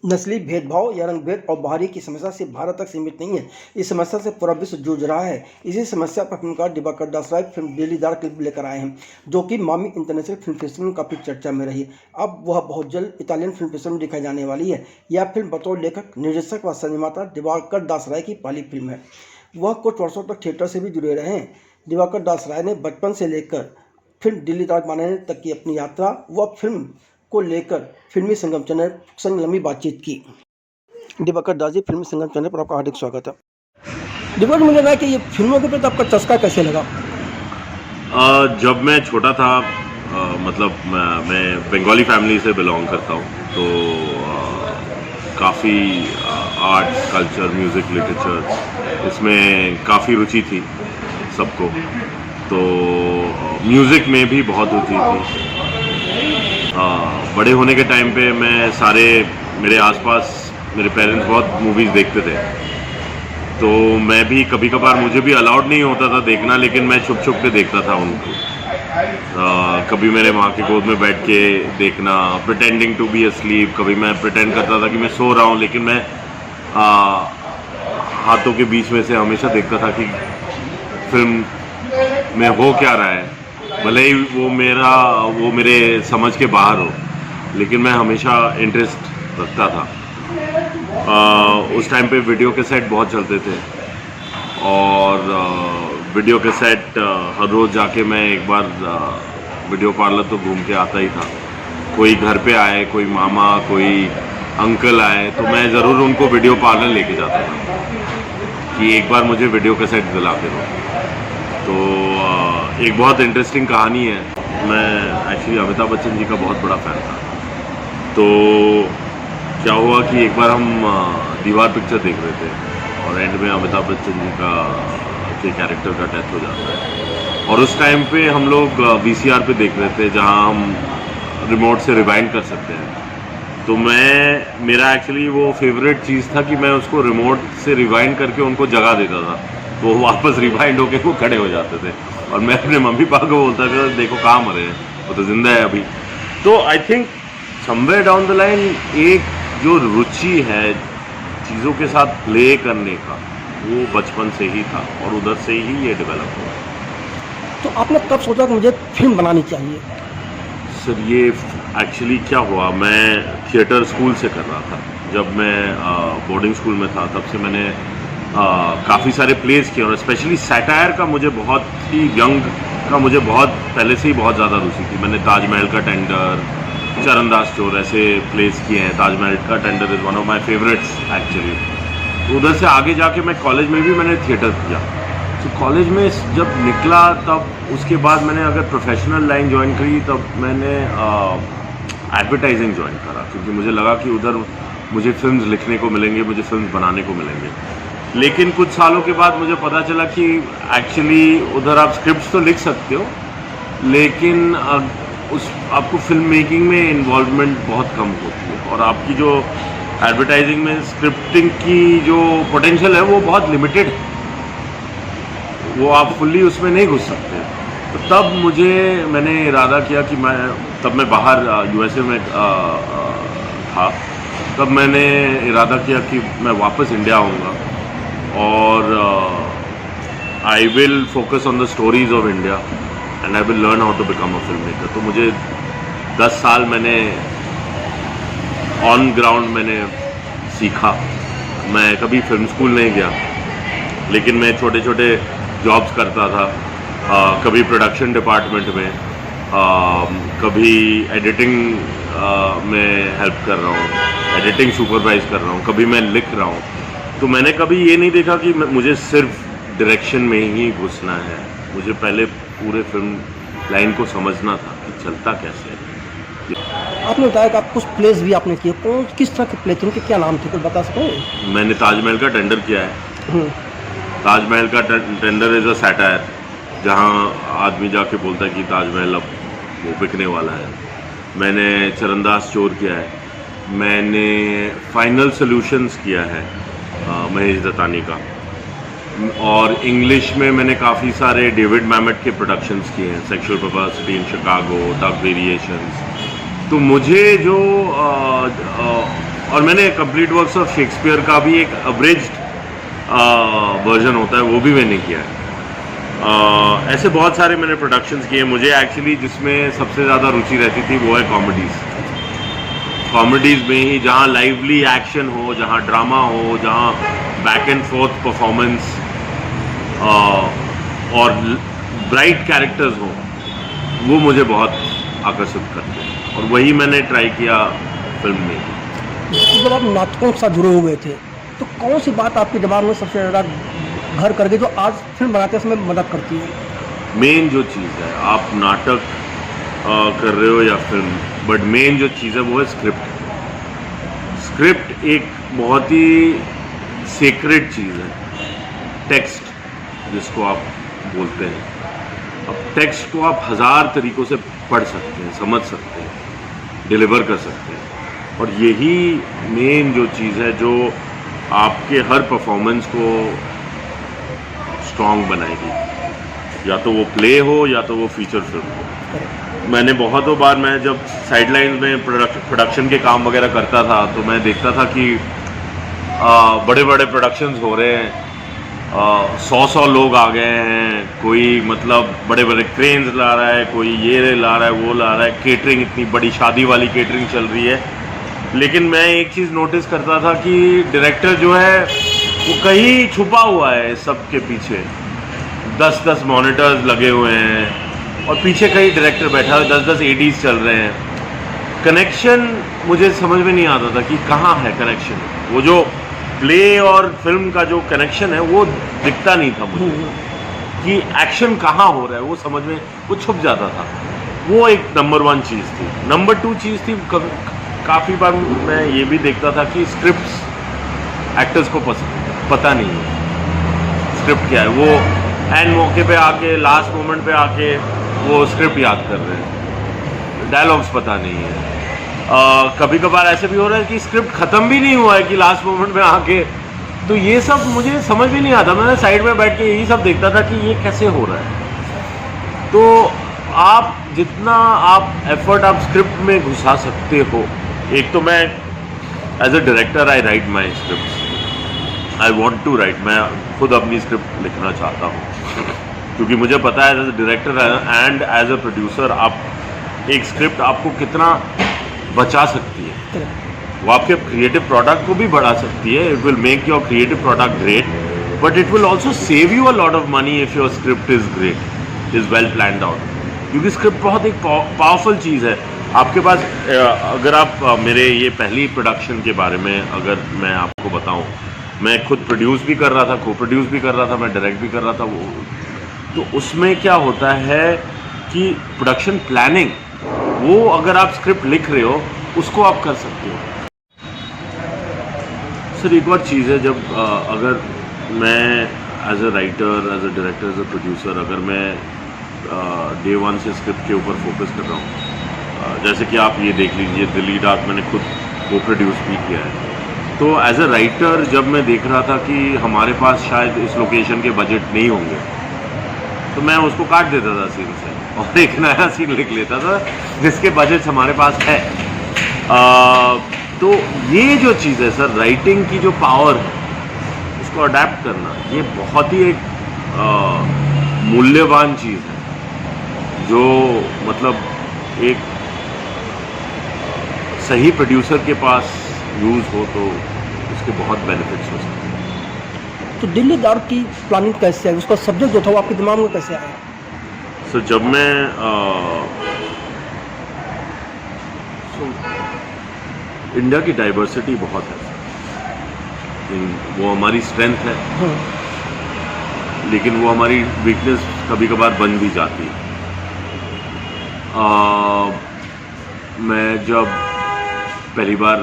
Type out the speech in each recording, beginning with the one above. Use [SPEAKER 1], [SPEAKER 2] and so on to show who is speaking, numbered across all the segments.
[SPEAKER 1] नस्ली भेदभाव या रंग-भेद और बाहरी की समस्या सिर्फ भारत तक सीमित नहीं है। इस समस्या से पूरा विश्व जूझ रहा है। इसी समस्या पर फिल्मकार दिवाकर दासराय फिल्म डेलीदार क्लिप लेकर आए हैं, जो कि मामी इंटरनेशनल फिल्म फेस्टिवल में काफ़ी चर्चा में रही। अब वह बहुत जल्द इटालियन फिल्म फेस्टिवल में दिखाई जाने वाली है। यह फिल्म बतौर लेखक, निर्देशक व निर्माता दिवाकर दासराय की पहली फिल्म है। वह कुछ वर्षों तक थिएटर से भी जुड़े रहे हैं। दिवाकर दासराय ने बचपन से लेकर फिल्म डेलीदार बनाने तक की अपनी यात्रा व फिल्म को लेकर फिल्मी संगम चैनल संग लंबी बातचीत की। दिवाकर दास जी, फिल्मी संगम चैनल पर आपका हार्दिक स्वागत है। दिवाकर, मुझे ना कि ये फिल्मों के प्रति आपका चस्का कैसे लगा?
[SPEAKER 2] जब मैं छोटा था, मतलब मैं बंगाली फैमिली से बिलोंग करता हूँ, तो काफ़ी आर्ट, कल्चर, म्यूज़िक, लिटरेचर इसमें काफ़ी रुचि थी सबको। तो म्यूज़िक में भी बहुत रुचि थी। बड़े होने के टाइम पे मैं सारे मेरे आसपास मेरे पेरेंट्स बहुत मूवीज़ देखते थे, तो मैं भी कभी कभार, मुझे भी अलाउड नहीं होता था देखना, लेकिन मैं छुप छुप के देखता था उनको। कभी मेरे माँ की गोद में बैठ के देखना, प्रिटेंडिंग टू बी अस्लीप। कभी मैं प्रिटेंड करता था कि मैं सो रहा हूँ, लेकिन मैं हाथों के बीच में से हमेशा देखता था कि फिल्म में हो क्या रहा है। भले ही वो मेरे समझ के बाहर हो, लेकिन मैं हमेशा इंटरेस्ट रखता था। उस टाइम पे वीडियो कैसेट बहुत चलते थे, और वीडियो कैसेट हर रोज़ जाके मैं एक बार वीडियो पार्लर तो घूम के आता ही था। कोई घर पे आए, कोई मामा, कोई अंकल आए, तो मैं ज़रूर उनको वीडियो पार्लर लेके जाता था कि एक बार मुझे वीडियो कैसेट दिला के दो। तो एक बहुत इंटरेस्टिंग कहानी है। मैं एक्चुअली अमिताभ बच्चन जी का बहुत बड़ा फ़ैन था। तो क्या हुआ कि एक बार हम दीवार पिक्चर देख रहे थे, और एंड में अमिताभ बच्चन जी के कैरेक्टर का डेथ हो जाता है। और उस टाइम पे हम लोग VCR पे देख रहे थे, जहां हम रिमोट से रिवाइंड कर सकते हैं। तो मेरा एक्चुअली वो फेवरेट चीज़ था कि मैं उसको रिमोट से रिवाइंड करके उनको जगा देता था, तो वो वापस रिवाइंड होके वो खड़े हो जाते थे। और मैं अपने मम्मी पापा को बोलता था, देखो कहाँ मरे हैं, वो तो जिंदा है अभी। तो I think somewhere down the line एक जो रुचि है चीज़ों के साथ प्ले करने का, वो बचपन से ही था, और उधर से ही ये डेवलप हुआ।
[SPEAKER 1] तो आपने कब सोचा कि मुझे फिल्म बनानी चाहिए?
[SPEAKER 2] सर, ये एक्चुअली क्या हुआ, मैं थिएटर स्कूल से कर रहा था। जब मैं बोर्डिंग स्कूल में था, तब से मैंने काफ़ी सारे प्लेस किए, और स्पेशली सैटायर का मुझे बहुत ही, यंग का मुझे बहुत पहले से ही बहुत ज़्यादा रुचि थी। मैंने ताजमहल का टेंडर, चरणदास चोर ऐसे प्लेस किए हैं। ताजमहल का tender is one of my favourites actually. तो उधर से आगे जाके मैं कॉलेज में भी मैंने थिएटर किया। तो कॉलेज में जब निकला, तब उसके बाद मैंने अगर प्रोफेशनल लाइन ज्वाइन करी, तब मैंने एडवर्टाइजिंग ज्वाइन करा, क्योंकि मुझे लगा कि उधर मुझे फिल्म्स लिखने को मिलेंगे, मुझे फिल्म्स बनाने को मिलेंगे। लेकिन कुछ सालों के बाद मुझे पता चला कि एक्चुअली उधर आप स्क्रिप्ट्स तो लिख सकते हो, लेकिन आपको फिल्म मेकिंग में इन्वॉल्वमेंट बहुत कम होती है, और आपकी जो एडवर्टाइजिंग में स्क्रिप्टिंग की जो पोटेंशियल है वो बहुत लिमिटेड है, वो आप फुल्ली उसमें नहीं घुस सकते। तो तब मैंने इरादा किया कि मैं बाहर USA में था। तब मैंने इरादा किया कि मैं वापस इंडिया आऊँगा, और I will focus on the stories of India, and I will learn how to become a film maker. तो मुझे 10 साल मैंने ऑन ग्राउंड मैंने सीखा। मैं कभी फिल्म स्कूल नहीं गया, लेकिन मैं छोटे छोटे जॉब्स करता था। कभी प्रोडक्शन डिपार्टमेंट में, कभी एडिटिंग में हेल्प कर रहा हूँ, एडिटिंग सुपरवाइज कर रहा हूँ, कभी मैं लिख रहा हूँ। तो मैंने कभी ये नहीं देखा कि मुझे सिर्फ डायरेक्शन में ही घुसना है। मुझे पहले पूरे फिल्म लाइन को समझना था कि चलता कैसे है।
[SPEAKER 1] आपने बताया कि आप कुछ प्लेस भी आपने किए, कौन किस तरह के प्ले थे, उनके क्या नाम थे, कुछ बता सकें?
[SPEAKER 2] मैंने ताजमहल का टेंडर किया है। ताजमहल का टेंडर इज़ अ सैटायर, जहाँ आदमी जाके बोलता है कि ताजमहल अब वो बिकने वाला है। मैंने चरणदास चोर किया है। मैंने फाइनल सॉल्यूशंस किया है। महेश दत्तानी का। और इंग्लिश में मैंने काफ़ी सारे डेविड मैमेट के प्रोडक्शंस किए हैं, sexual perversity in Chicago, duck variations. तो मुझे जो और मैंने कंप्लीट वर्क्स ऑफ शेक्सपियर का भी एक अब्रिज्ड वर्जन होता है, वो भी मैंने किया है। ऐसे बहुत सारे मैंने प्रोडक्शंस किए। मुझे एक्चुअली जिसमें सबसे ज़्यादा रुचि रहती थी वो है कॉमेडीज़ में ही, जहाँ लाइवली एक्शन हो, जहाँ ड्रामा हो, जहाँ बैक एंड फोर्थ परफॉर्मेंस और ब्राइट कैरेक्टर्स हो, वो मुझे बहुत आकर्षित करते हैं और वही मैंने ट्राई किया फिल्म में।
[SPEAKER 1] जब आप नाटकों के साथ जुड़े हुए थे तो कौन सी बात आपके दिमाग में सबसे ज़्यादा घर कर गई जो आज फिल्म बनाते समय मदद करती है?
[SPEAKER 2] मेन जो चीज़ है, आप नाटक कर रहे हो या फिल्म, बट मेन जो चीज़ है वो है स्क्रिप्ट। स्क्रिप्ट एक बहुत ही सेक्रेट चीज़ है। टेक्स्ट जिसको आप बोलते हैं, अब टेक्स्ट को आप हज़ार तरीक़ों से पढ़ सकते हैं, समझ सकते हैं, डिलीवर कर सकते हैं, और यही मेन जो चीज़ है जो आपके हर परफॉर्मेंस को स्ट्रॉन्ग बनाएगी, या तो वो प्ले हो या तो वो फीचर फिल्म हो। मैंने बहुतों बार, मैं जब साइडलाइंस में प्रोडक्शन के काम वगैरह करता था तो मैं देखता था कि बड़े बड़े प्रोडक्शंस हो रहे हैं, 100 लोग आ गए हैं, कोई मतलब बड़े बड़े क्रेन्स ला रहा है, कोई ये ला रहा है, वो ला रहा है, केटरिंग इतनी बड़ी शादी वाली केटरिंग चल रही है। लेकिन मैं एक चीज़ नोटिस करता था कि डायरेक्टर जो है वो कहीं छुपा हुआ है सबके पीछे। 10-10 मॉनिटर्स लगे हुए हैं और पीछे कहीं डायरेक्टर बैठा है, 10-10 एडीज चल रहे हैं। कनेक्शन मुझे समझ में नहीं आता था कि कहाँ है कनेक्शन। वो जो प्ले और फिल्म का जो कनेक्शन है वो दिखता नहीं था मुझे, कि एक्शन कहाँ हो रहा है वो समझ में, वो छुप जाता था। वो एक नंबर 1 चीज़ थी। नंबर 2 चीज़ थी, काफ़ी बार मैं ये भी देखता था कि स्क्रिप्ट्स एक्टर्स को पता नहीं है स्क्रिप्ट क्या है। वो एंड मौके पे आके, लास्ट मोमेंट पे आके वो स्क्रिप्ट याद कर रहे हैं, डायलॉग्स पता नहीं है। कभी कभार ऐसे भी हो रहा है कि स्क्रिप्ट ख़त्म भी नहीं हुआ है कि लास्ट मोमेंट में आके, तो ये सब मुझे समझ भी नहीं आता। मैं साइड में बैठ के यही सब देखता था कि ये कैसे हो रहा है। तो आप जितना आप एफर्ट आप स्क्रिप्ट में घुसा सकते हो, एक तो मैं as a director I write my script, I want to write, मैं खुद अपनी स्क्रिप्ट लिखना चाहता हूँ, क्योंकि मुझे पता है as a director and as a producer आप एक स्क्रिप्ट आपको कितना बचा सकती है। वो आपके क्रिएटिव प्रोडक्ट को भी बढ़ा सकती है, it will make your creative product great, but it will also save you a lot of money if your script is great, is well planned out. क्योंकि स्क्रिप्ट बहुत एक पावरफुल चीज़ है आपके पास। अगर आप मेरे ये पहली प्रोडक्शन के बारे में अगर मैं आपको बताऊं, मैं खुद प्रोड्यूस भी कर रहा था, को प्रोड्यूस भी कर रहा था, मैं डायरेक्ट भी कर रहा था। वो तो उसमें क्या होता है कि प्रोडक्शन प्लानिंग, वो अगर आप स्क्रिप्ट लिख रहे हो उसको आप कर सकते हो। सर एक और चीज़ है, जब अगर मैं as a writer, as a director, as a producer, अगर मैं डे 1 से स्क्रिप्ट के ऊपर फोकस कर रहा हूँ, जैसे कि आप ये देख लीजिए दिल्ली डार्क मैंने खुद को प्रोड्यूस भी किया है, तो एज अ राइटर जब मैं देख रहा था कि हमारे पास शायद इस लोकेशन के बजट नहीं होंगे, तो मैं उसको काट देता था सीन से और एक नया सीन लिख लेता था जिसके बजट हमारे पास है। तो ये जो चीज़ है सर, राइटिंग की जो पावर है उसको अडेप्ट करना, ये बहुत ही एक मूल्यवान चीज़ है, जो मतलब एक सही प्रोड्यूसर के पास यूज़ हो तो उसके बहुत बेनिफिट्स हो सकते हैं।
[SPEAKER 1] तो दिल्ली डार्क की प्लानिंग कैसे आई, उसका सब्जेक्ट जो था वो आपके दिमाग में कैसे आया?
[SPEAKER 2] सो जब मैं इंडिया की डाइवर्सिटी बहुत है, वो हमारी स्ट्रेंथ है, लेकिन वो हमारी वीकनेस कभी कभार बन भी जाती है। मैं जब पहली बार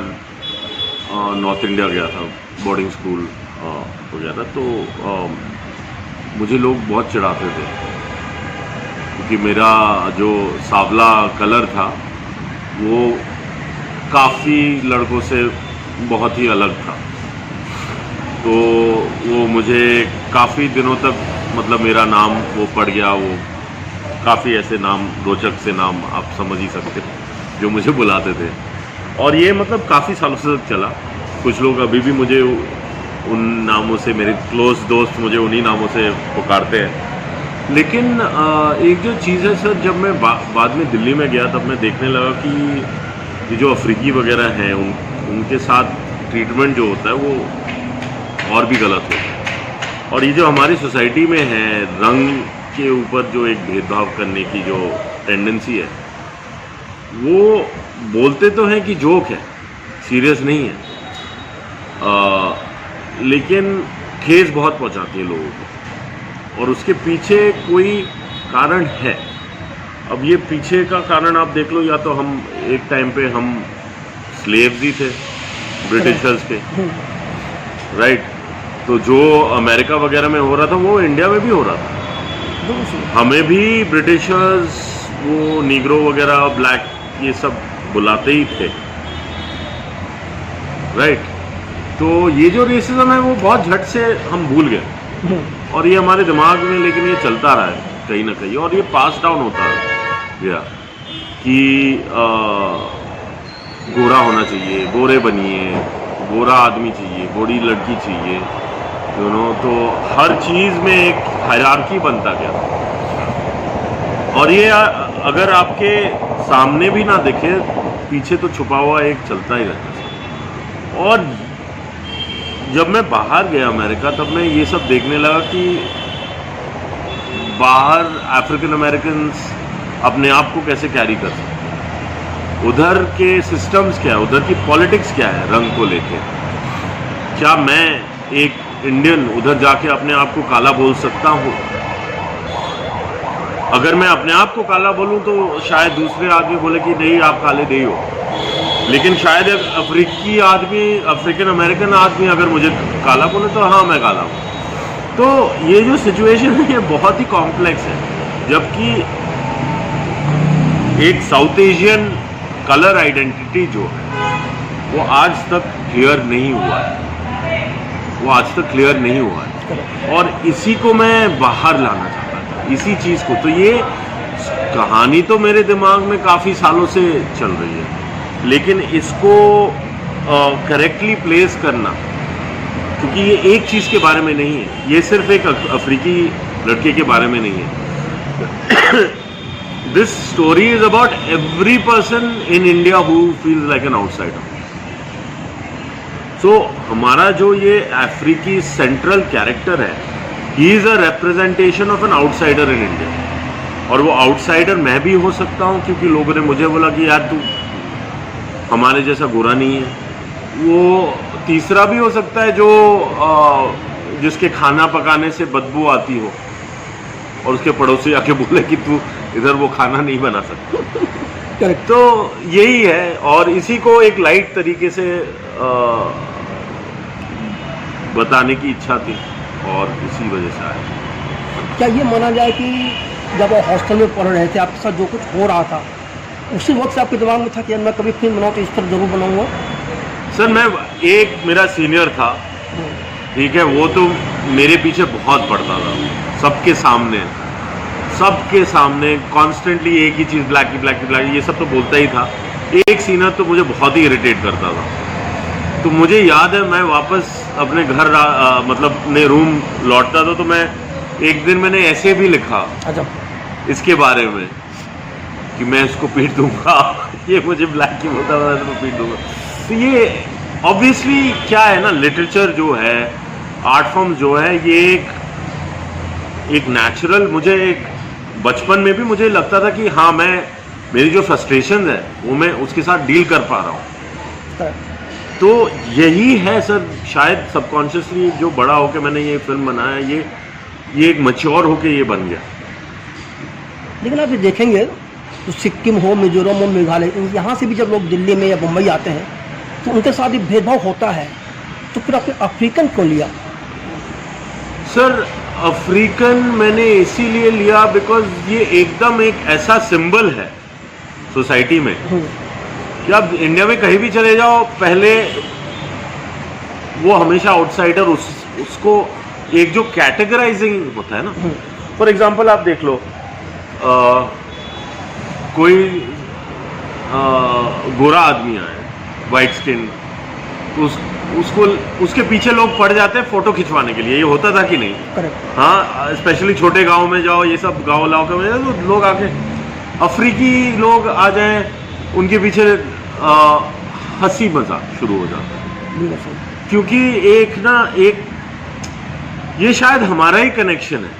[SPEAKER 2] नॉर्थ इंडिया गया था, बोर्डिंग स्कूल हो गया था, तो मुझे लोग बहुत चिढ़ाते थे क्योंकि मेरा जो सांवला कलर था वो काफ़ी लड़कों से बहुत ही अलग था। तो वो मुझे काफ़ी दिनों तक मतलब मेरा नाम वो पड़ गया, वो काफ़ी ऐसे नाम, रोचक से नाम आप समझ ही सकते हो जो मुझे बुलाते थे, और ये मतलब काफ़ी सालों से चला। कुछ लोग अभी भी मुझे उन नामों से, मेरे क्लोज दोस्त मुझे उन्हीं नामों से पुकारते हैं। लेकिन एक जो चीज़ है सर, जब मैं बाद में दिल्ली में गया तब मैं देखने लगा कि ये जो अफ्रीकी वगैरह हैं उनके साथ ट्रीटमेंट जो होता है वो और भी गलत होता है। और ये जो हमारी सोसाइटी में है, रंग के ऊपर जो एक भेदभाव करने की जो टेंडेंसी है, वो बोलते तो हैं कि जोक है, सीरियस नहीं है, लेकिन ठेस बहुत पहुंचाती है लोगों को, और उसके पीछे कोई कारण है। अब ये पीछे का कारण आप देख लो, या तो हम एक टाइम पे हम स्लेव्स ही थे ब्रिटिशर्स के, राइट? तो जो अमेरिका वगैरह में हो रहा था वो इंडिया में भी हो रहा था। हमें भी ब्रिटिशर्स वो नीग्रो वगैरह, ब्लैक, ये सब बुलाते ही थे, राइट? तो ये जो रेसिज्म है वो बहुत झट से हम भूल गए, और ये हमारे दिमाग में, लेकिन ये चलता रहा है कहीं ना कहीं, और ये पास डाउन होता गया कि गोरा होना चाहिए, गोरे बनिए, गोरा आदमी चाहिए, गोरी लड़की चाहिए, तो हर चीज़ में एक हायरार्की बनता गया। और ये अगर आपके सामने भी ना दिखे, पीछे तो छुपा हुआ एक चलता ही रहता है। और जब मैं बाहर गया अमेरिका, तब मैं ये सब देखने लगा कि बाहर अफ्रीकन अमेरिकन्स अपने आप को कैसे कैरी कर सकते हैं, उधर के सिस्टम्स क्या है, उधर की पॉलिटिक्स क्या है रंग को लेके। क्या मैं एक इंडियन उधर जाके अपने आप को काला बोल सकता हूँ? अगर मैं अपने आप को काला बोलूँ तो शायद दूसरे आदमी बोले कि नहीं, आप काले नहीं हो, लेकिन शायद एक अफ्रीकी आदमी, अफ्रीकन अमेरिकन आदमी अगर मुझे काला बोले तो हाँ, मैं काला हूँ। तो ये जो सिचुएशन है ये बहुत ही कॉम्प्लेक्स है, जबकि एक साउथ एशियन कलर आइडेंटिटी जो है वो आज तक क्लियर नहीं हुआ है, वो आज तक क्लियर नहीं हुआ है, और इसी को मैं बाहर लाना चाहता था, इसी चीज़ को। तो ये कहानी तो मेरे दिमाग में काफ़ी सालों से चल रही है, लेकिन इसको करेक्टली प्लेस करना, क्योंकि ये एक चीज़ के बारे में नहीं है, ये सिर्फ एक अफ्रीकी लड़के के बारे में नहीं है। This story is about every person in India who feels like an outsider. So हमारा जो ये अफ्रीकी सेंट्रल कैरेक्टर है, he is a representation of an outsider in India. और वो आउटसाइडर मैं भी हो सकता हूँ, क्योंकि लोगों ने मुझे बोला कि यार तू हमारे जैसा गोरा नहीं है। वो तीसरा भी हो सकता है जो जिसके खाना पकाने से बदबू आती हो और उसके पड़ोसी आके बोले कि तू इधर वो खाना नहीं बना सकता। तो यही है, और इसी को एक लाइट तरीके से बताने की इच्छा थी, और इसी वजह से आया।
[SPEAKER 1] क्या ये माना जाए कि जब आप हॉस्टल में पढ़ रहे थे, आपके साथ जो कुछ हो रहा था, उसी वक्त से आपके दिमाग में था कि मैं कभी फिल्म बनाऊँ तो इस पर जरूर बनाऊंगा? सर,
[SPEAKER 2] मैं एक मेरा सीनियर था, ठीक है, वो तो मेरे पीछे बहुत पड़ता था, सबके सामने कॉन्स्टेंटली एक ही चीज़, ब्लैक की, ये सब तो बोलता ही था। एक सीनियर तो मुझे बहुत ही इरिटेट करता था। तो मुझे याद है, मैं वापस अपने घर मतलब अपने रूम लौटता था, तो मैं एक दिन मैंने ऐसे भी लिखा इसके बारे में कि मैं इसको पीट दूंगा, ये मुझे ब्लैक की बोलता था, तो पीट दूंगा। तो ये ऑब्वियसली क्या है ना, लिटरेचर जो है, आर्ट फॉर्म जो है, ये एक नेचुरल, मुझे एक बचपन में भी मुझे लगता था कि हाँ, मेरी जो फ्रस्ट्रेशन है वो मैं उसके साथ डील कर पा रहा हूँ। तो यही है सर, शायद सबकॉन्शियसली जो बड़ा होके मैंने ये फिल्म बनाया, ये एक मैच्योर होके ये बन गया।
[SPEAKER 1] लेकिन आप ये देखेंगे तो सिक्किम हो, मिजोरम हो, मेघालय, यहाँ से भी जब लोग दिल्ली में या मुंबई आते हैं तो उनके साथ ही भेदभाव होता है, तो फिर आपने अफ्रीकन क्यों लिया?
[SPEAKER 2] सर, अफ्रीकन मैंने इसीलिए लिया बिकॉज ये एकदम एक ऐसा सिंबल है सोसाइटी में कि आप इंडिया में कहीं भी चले जाओ, पहले वो हमेशा आउटसाइडर उसको एक जो कैटेगराइजिंग होता है ना, फॉर एग्जांपल आप देख लो कोई गोरा आदमी आए, वाइट स्किन, तो उसको उसके पीछे लोग पड़ जाते हैं फोटो खिंचवाने के लिए। ये होता था कि नहीं?
[SPEAKER 1] करेक्ट।
[SPEAKER 2] हाँ, स्पेशली छोटे गांव में जाओ, ये सब गांव इलाकों में तो लोग आके, अफ्रीकी लोग आ जाएं, उनके पीछे हंसी मजाक शुरू हो जाता है, क्योंकि एक ये शायद हमारा ही कनेक्शन है।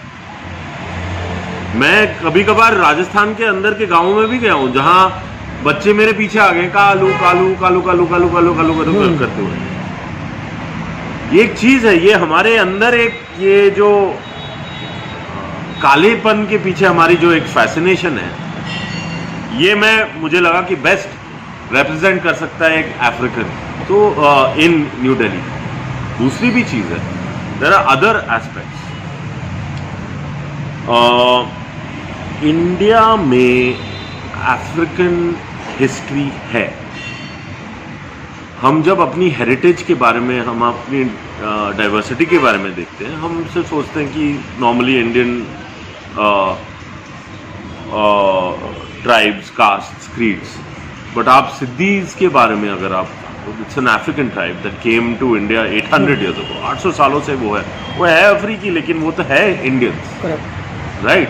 [SPEAKER 2] मैं कभी कभार राजस्थान के अंदर के गांवों में भी गया हूं, जहां बच्चे मेरे पीछे आ गए कालू कालू कालू कालू कालू कालू कालू कालू करते हुए। एक चीज है, ये हमारे अंदर एक ये जो कालेपन के पीछे हमारी जो एक फैसिनेशन है, ये मुझे लगा कि बेस्ट रिप्रेजेंट कर सकता है एक अफ्रीकन तो इन न्यू दिल्ली। दूसरी भी चीज है, there are other aspects. India में अफ्रीकन हिस्ट्री है। हम जब अपनी हेरिटेज के बारे में, हम अपनी डाइवर्सिटी के बारे में देखते हैं, हम सिर्फ सोचते हैं कि normally Indian tribes, castes, creeds, but आप सिद्धीज के बारे में अगर आप, it's an African tribe that came to India 800 years ago, 800 सालों से वो है अफ्रीकी, लेकिन वो तो है इंडियंस, राइट?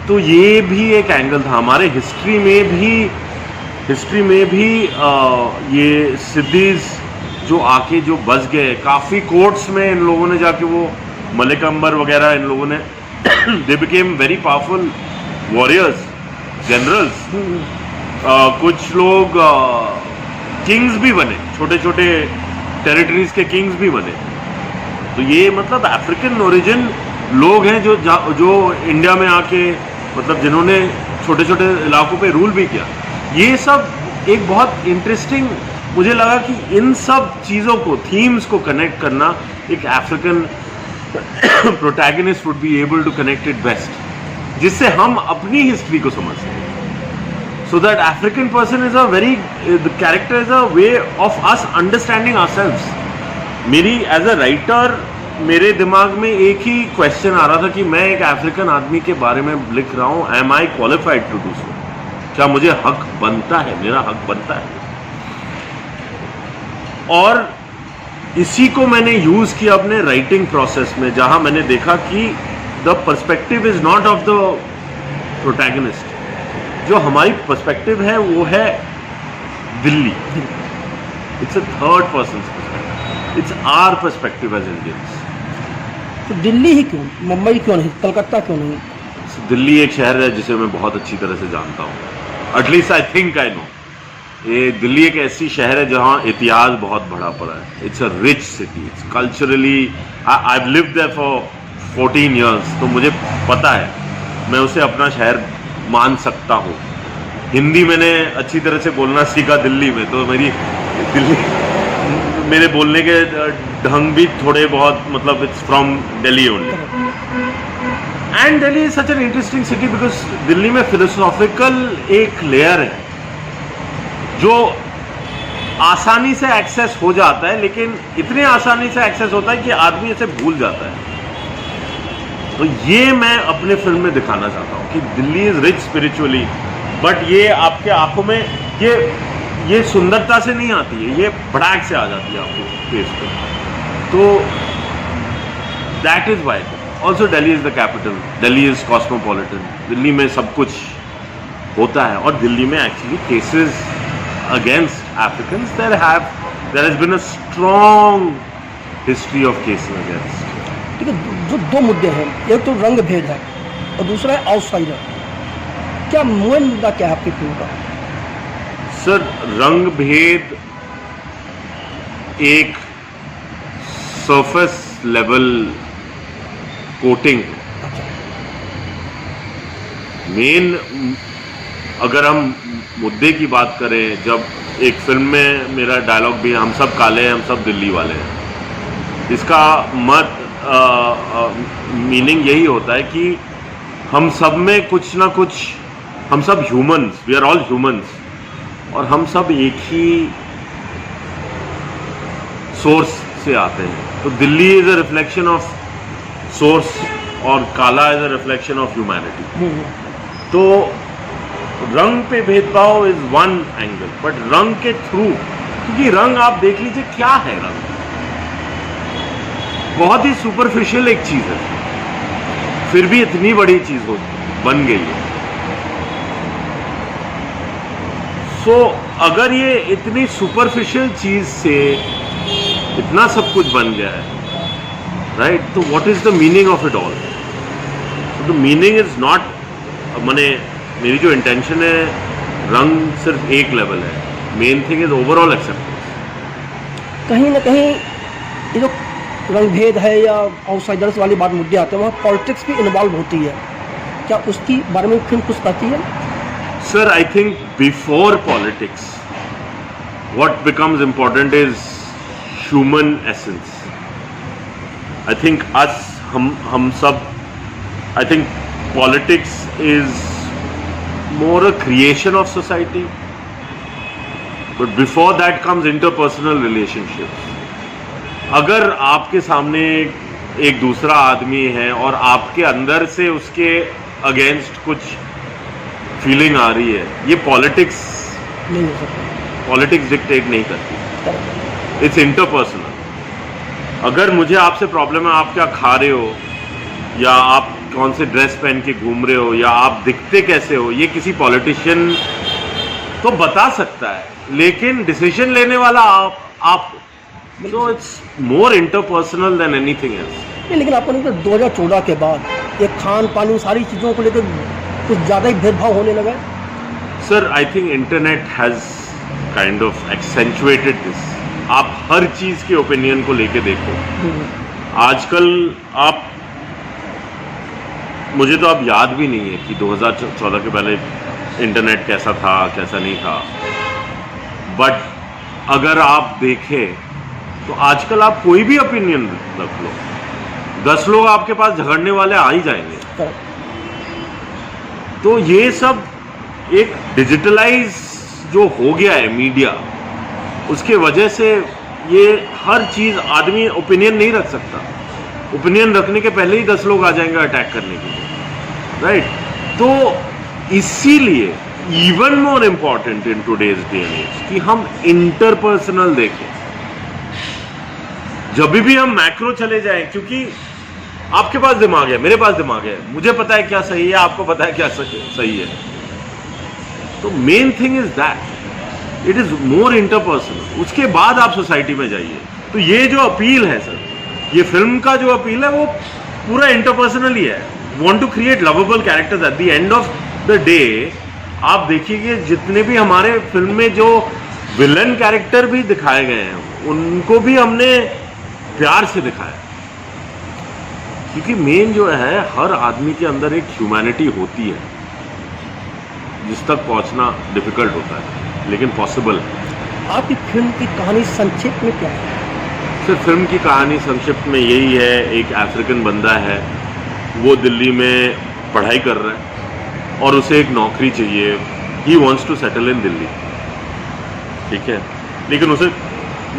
[SPEAKER 2] तो ये भी एक एंगल था हमारे हिस्ट्री में भी ये सिद्धीज जो आके जो बस गए, काफ़ी कोर्ट्स में इन लोगों ने जाके, वो मलिक अंबर वगैरह, इन लोगों ने they became very powerful warriors, generals. कुछ लोग किंग्स भी बने, छोटे छोटे टेरिटरीज के किंग्स भी बने। तो ये मतलब अफ्रीकन ओरिजिन लोग हैं जो इंडिया में आके, मतलब जिन्होंने छोटे छोटे इलाकों पे रूल भी किया। ये सब एक बहुत इंटरेस्टिंग मुझे लगा कि इन सब चीज़ों को, थीम्स को कनेक्ट करना, एक African protagonist would be able to connect it best, जिससे हम अपनी हिस्ट्री को समझ सकें। So that African person is the character is a way of us understanding ourselves. मेरी as a writer, मेरे दिमाग में एक ही क्वेश्चन आ रहा था कि मैं एक अफ्रीकन आदमी के बारे में लिख रहा हूँ, am I qualified to do so? क्या मुझे हक बनता है, मेरा हक बनता है? और इसी को मैंने यूज किया अपने राइटिंग प्रोसेस में, जहां मैंने देखा कि the perspective is not of the protagonist. जो हमारी पर्सपेक्टिव है वो है Delhi, it's a third person perspective, it's our perspective as Indians.
[SPEAKER 1] तो दिल्ली ही क्यों, मुंबई क्यों नहीं, कलकत्ता क्यों नहीं?
[SPEAKER 2] दिल्ली एक शहर है जिसे मैं बहुत अच्छी तरह से जानता हूँ, at least I think I know. ये दिल्ली एक ऐसी शहर है जहाँ इतिहास बहुत बड़ा पड़ा है। It's a rich city, it's culturally, I have lived there for 14 years, तो मुझे पता है, मैं उसे अपना शहर मान सकता हूँ। हिंदी मैंने अच्छी तरह से बोलना सीखा दिल्ली में, तो मेरे बोलने के ढंग भी थोड़े बहुत, मतलब it's from Delhi only. And Delhi is such an interesting city because Delhi में फिलोसॉफिकल एक लेयर है जो आसानी से एक्सेस हो जाता है, लेकिन इतने आसानी से एक्सेस होता है कि आदमी इसे भूल जाता है। तो ये मैं अपने फिल्म में दिखाना चाहता हूँ कि Delhi is rich spiritually, but ये आपके आंखों में ये सुंदरता से नहीं आती है, ये भड़ाक से आ जाती है आपको फेस पे। तो that is why also Delhi is the capital, Delhi is cosmopolitan. Delhi में सब कुछ होता है, और दिल्ली में actually cases against Africans, there has been a strong history of cases against.
[SPEAKER 1] ठीक है, जो दो मुद्दे हैं, एक तो रंग भेद है और दूसरा है आउटसाइडर। क्या मूल मुद्दा क्या है आपकी फिल्म का?
[SPEAKER 2] सर, रंग भेद एक सरफेस लेवल कोटिंग है। मेन अगर हम मुद्दे की बात करें, जब एक फिल्म में मेरा डायलॉग भी है, हम सब काले हैं, हम सब दिल्ली वाले हैं, इसका मीनिंग यही होता है कि हम सब में कुछ ना कुछ, हम सब humans, we are all humans, और हम सब एक ही सोर्स से आते हैं। तो Delhi is a reflection of source और काला is a reflection of humanity. तो रंग पे भेदभाव इज वन एंगल, बट रंग के थ्रू, क्योंकि रंग आप देख लीजिए क्या है, रंग बहुत ही सुपरफिशियल एक चीज है, फिर भी इतनी बड़ी चीज बन गई है। सो अगर ये इतनी सुपरफिशियल चीज से इतना सब कुछ बन गया है, राइट, तो what is the meaning of it all? The meaning is not, माने मेरी जो इंटेंशन है, रंग सिर्फ एक लेवल है, main thing is overall acceptance.
[SPEAKER 1] कहीं ना कहीं ये जो रंग भेद है या आउटसाइडर्स वाली बात मुद्दे आते हैं, वहाँ पॉलिटिक्स भी इन्वॉल्व होती है, क्या उसकी बारे में फिल्म कुछ कहती है?
[SPEAKER 2] Sir, I think before politics what becomes important is human essence. I think हम सब, I think politics is more a creation of society, but before that comes interpersonal relationships. अगर आपके सामने एक दूसरा आदमी है और आपके अंदर से उसके अगेंस्ट कुछ फीलिंग आ रही है, ये पॉलिटिक्स
[SPEAKER 1] नहीं हो सकता,
[SPEAKER 2] पॉलिटिक्स डिक्टेट नहीं करती, इट्स इंटरपर्सनल। अगर मुझे आपसे प्रॉब्लम है, आप क्या खा रहे हो, या आप कौन से ड्रेस पहन के घूम रहे हो, या आप दिखते कैसे हो, ये किसी पॉलिटिशियन तो बता सकता है, लेकिन डिसीजन लेने वाला आप so it's more interpersonal than anything else.
[SPEAKER 1] लेकिन आपको नहीं, 2014 के बाद ये खान पान, इन सारी चीज़ों को लेकर कुछ ज़्यादा ही भेदभाव होने लगा है।
[SPEAKER 2] Sir, I think internet has kind of accentuated this. आप हर चीज़ के ओपिनियन को लेके देखो। आजकल आप, मुझे तो अब याद भी नहीं है कि 2014 के पहले इंटरनेट कैसा था, कैसा नहीं था, बट अगर आप देखें तो आजकल आप कोई भी ओपिनियन रख लो, 10 लोग आपके पास झगड़ने वाले आ ही जाएंगे। तो ये सब एक डिजिटलाइज जो हो गया है मीडिया, उसके वजह से ये हर चीज़, आदमी ओपिनियन नहीं रख सकता, ओपिनियन रखने के पहले ही 10 लोग आ जाएंगे अटैक करने के लिए, राइट? तो इसीलिए even more important in today's day and as कि हम इंटरपर्सनल देखें। जब भी हम मैक्रो चले जाएं, क्योंकि आपके पास दिमाग है, मेरे पास दिमाग है, मुझे पता है क्या सही है, आपको पता है क्या सही है, तो main thing is that it is more interpersonal. उसके बाद आप सोसाइटी में जाइए। तो ये जो अपील है सर, ये फिल्म का जो अपील है वो पूरा इंटरपर्सनल ही है। Want to create lovable characters. At the end of the day आप देखिए जितने भी हमारे फिल्म में जो विलन कैरेक्टर भी दिखाए गए हैं, उनको भी हमने प्यार से दिखाया, क्योंकि मेन जो है, हर आदमी के अंदर एक ह्यूमैनिटी होती है जिस तक पहुंचना डिफिकल्ट होता है, लेकिन पॉसिबल है।
[SPEAKER 1] आपकी फिल्म की कहानी संक्षिप्त में क्या है?
[SPEAKER 2] सर, फिल्म की कहानी संक्षिप्त में यही है, एक अफ्रीकन बंदा है, वो दिल्ली में पढ़ाई कर रहा है और उसे एक नौकरी चाहिए। He wants to settle in Delhi, ठीक है, लेकिन उसे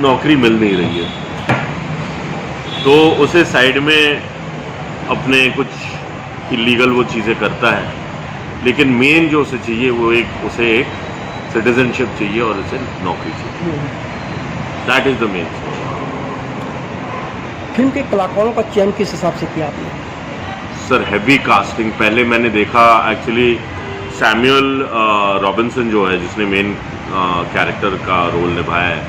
[SPEAKER 2] नौकरी मिल नहीं रही है, तो उसे साइड में अपने कुछ इलीगल वो चीज़ें करता है, लेकिन मेन जो उसे चाहिए वो उसे एक सिटीजनशिप चाहिए और उसे नौकरी चाहिए। That is the main.
[SPEAKER 1] Film के कलाकारों का चयन किस हिसाब से किया आपने?
[SPEAKER 2] Sir, heavy casting. पहले मैंने देखा एक्चुअली सैमुअल रॉबिन्सन जो है, जिसने मेन कैरेक्टर का रोल निभाया है,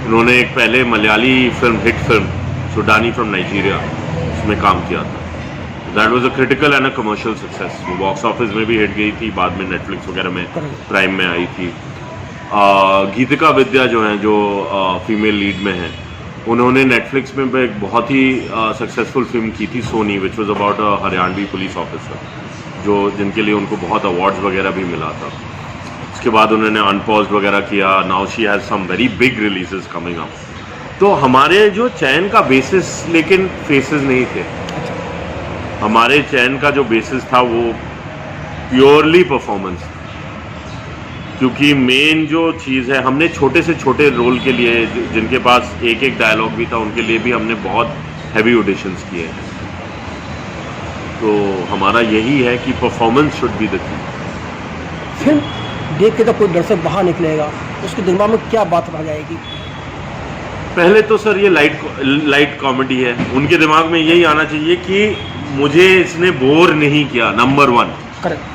[SPEAKER 2] उन्होंने एक पहले Malayali film, hit film Sudani from Nigeria, उसमें काम किया था। That was a critical and a commercial success. वो बॉक्स ऑफिस में भी हिट गई थी, बाद में नेटफ्लिक्स वगैरह में, प्राइम में आई थी। गीतिका विद्या जो हैं, जो फीमेल लीड में हैं, उन्होंने नेटफ्लिक्स में एक बहुत ही सक्सेसफुल फिल्म की थी, Soni, which was about a Haryanvi police officer, जो जिनके लिए उनको बहुत अवार्ड्स वगैरह भी मिला था। उसके बाद उन्होंने अनपॉज्ड वगैरह किया। Now she has some very big releases coming up. तो हमारे जो चयन का बेसिस लेकिन फेसेस नहीं थे, हमारे चयन का जो बेसिस था वो प्योरली परफॉर्मेंस। क्योंकि मेन जो चीज़ है, हमने छोटे से छोटे रोल के लिए जिनके पास एक एक डायलॉग भी था उनके लिए भी हमने बहुत हैवी ऑडिशंस किए हैं। तो हमारा यही है कि performance should be the key.
[SPEAKER 1] Film देख के तो कोई दर्शक बाहर निकलेगा, उसके दिमाग में क्या बात रह जाएगी?
[SPEAKER 2] पहले तो सर ये लाइट कॉमेडी है, उनके दिमाग में यही आना चाहिए कि मुझे इसने बोर नहीं किया, नंबर 1।
[SPEAKER 1] करेक्ट।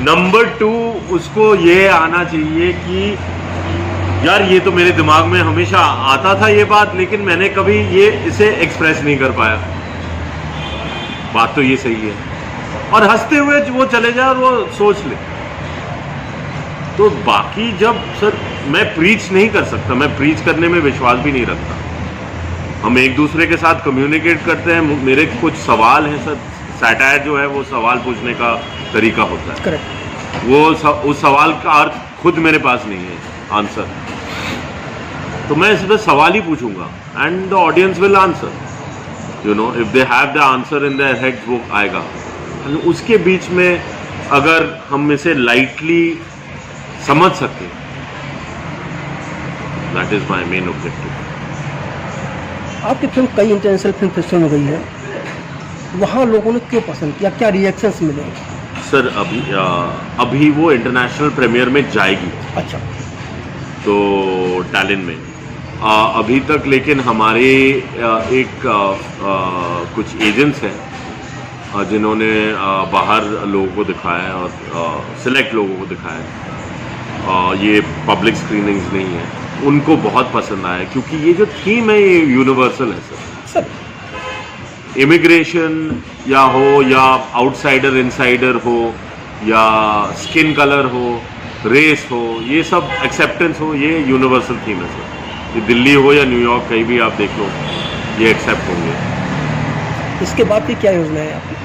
[SPEAKER 2] नंबर 2 उसको ये आना चाहिए कि यार ये तो मेरे दिमाग में हमेशा आता था ये बात, लेकिन मैंने कभी इसे एक्सप्रेस नहीं कर पाया। बात तो ये सही है, और हंसते हुए वो चले जाए और वो सोच ले। तो बाकी जब सर मैं प्रीच नहीं कर सकता, मैं प्रीच करने में विश्वास भी नहीं रखता। हम एक दूसरे के साथ कम्युनिकेट करते हैं। मेरे कुछ सवाल हैं सर, सैटायर जो है वो सवाल पूछने का तरीका होता है।
[SPEAKER 1] करेक्ट।
[SPEAKER 2] उस सवाल का अर्थ खुद मेरे पास नहीं है आंसर, तो मैं इस पर सवाल ही पूछूंगा and the audience will answer. You know, if they have the answer in their heads वो आएगा। उसके बीच में अगर हम इसे लाइटली समझ सके, that is my main objective.
[SPEAKER 1] आपकी फिल्म कई इंटरनेशनल फिल्म फेस्टिवल में गई है, वहाँ लोगों ने क्यों पसंद किया, क्या रिएक्शंस मिले?
[SPEAKER 2] सर अभी वो इंटरनेशनल प्रीमियर में जाएगी।
[SPEAKER 1] अच्छा।
[SPEAKER 2] तो टैलेंट में अभी तक, लेकिन हमारे कुछ एजेंट्स हैं जिन्होंने बाहर लोगों को दिखाया है और सिलेक्ट लोगों को दिखाया है। ये पब्लिक स्क्रीनिंग्स नहीं है, उनको बहुत पसंद आया क्योंकि ये जो थीम है ये यूनिवर्सल है सर। इमिग्रेशन या हो, या आउटसाइडर इनसाइडर हो, या स्किन कलर हो, रेस हो, ये सब एक्सेप्टेंस हो, ये यूनिवर्सल थीम है सर। ये दिल्ली हो या न्यूयॉर्क, कहीं भी आप देख लो, ये एक्सेप्ट होंगे।
[SPEAKER 1] इसके बाद की क्या योजना है आपकी?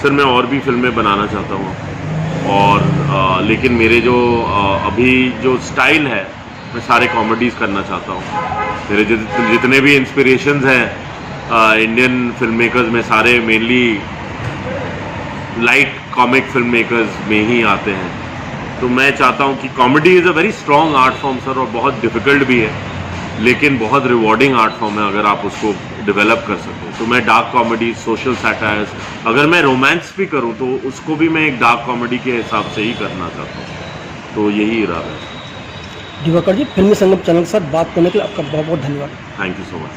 [SPEAKER 2] सर मैं और भी फिल्में बनाना चाहता हूँ, और लेकिन मेरे जो अभी जो स्टाइल है, मैं सारे कॉमेडीज़ करना चाहता हूँ। मेरे जितने भी इंस्पिरेशंस हैं इंडियन फिल्म मेकर्स में, सारे mainly light comic film makers में ही आते हैं। तो मैं चाहता हूँ कि comedy is a very strong art form sir, और बहुत डिफ़िकल्ट भी है, लेकिन बहुत रिवॉर्डिंग आर्ट फॉर्म है अगर आप उसको डेवलप कर सको। तो मैं डार्क कॉमेडी, सोशल सैटायर्स, अगर मैं रोमांस भी करूँ तो उसको भी मैं एक डार्क कॉमेडी के हिसाब से ही करना चाहता हूँ। तो यही इरादा है।
[SPEAKER 1] दिवाकर जी, फिल्मी संगम चैनल के साथ बात करने के लिए आपका बहुत बहुत धन्यवाद।
[SPEAKER 2] Thank you so much.